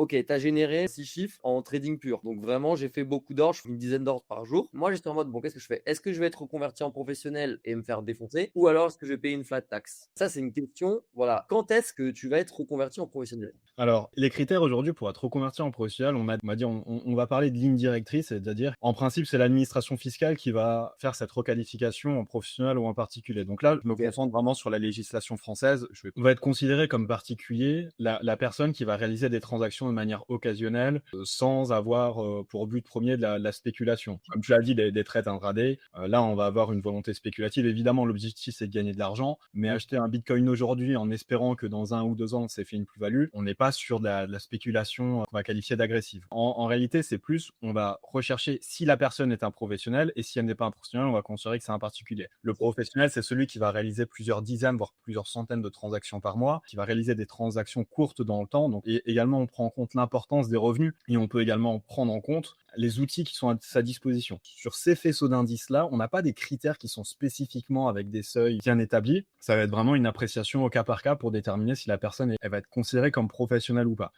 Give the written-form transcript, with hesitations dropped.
OK, tu as généré 6 chiffres en trading pur. Donc vraiment, j'ai fait beaucoup d'ordres, je fais une dizaine d'ordres par jour. Moi, j'étais en mode: «Bon, qu'est-ce que je fais? Est-ce que je vais être reconverti en professionnel et me faire défoncer ou alors est-ce que je vais payer une flat tax?» Ça, c'est une question, voilà. Quand est-ce que tu vas être reconverti en professionnel? Alors, les critères aujourd'hui pour être reconverti en professionnel, on va dire, on va parler de ligne directrice, c'est-à-dire, en principe, c'est l'administration fiscale qui va faire cette requalification en professionnel ou en particulier. Donc là, je me OK. concentre vraiment sur la législation française. On va être considéré comme particulier la personne qui va réaliser des transactions de manière occasionnelle, sans avoir pour but premier de la spéculation. Comme tu l'as dit, des trades intraday, là, on va avoir une volonté spéculative. Évidemment, l'objectif, c'est de gagner de l'argent, mais Mmh. acheter un bitcoin aujourd'hui en espérant que dans 1 ou 2 ans, c'est fait une plus-value, on n'est pas sur de la spéculation qu'on va qualifier d'agressive. En réalité, c'est plus, on va rechercher si la personne est un professionnel et si elle n'est pas un professionnel, on va considérer que c'est un particulier. Le professionnel, c'est celui qui va réaliser plusieurs dizaines, voire plusieurs centaines de transactions par mois, qui va réaliser des transactions courtes dans le temps. Donc, et également, on prend en compte l'importance des revenus et on peut également prendre en compte les outils qui sont à sa disposition. Sur ces faisceaux d'indices-là, on n'a pas des critères qui sont spécifiquement avec des seuils bien établis. Ça va être vraiment une appréciation au cas par cas pour déterminer si la personne elle va être considérée comme professionnelle ou pas.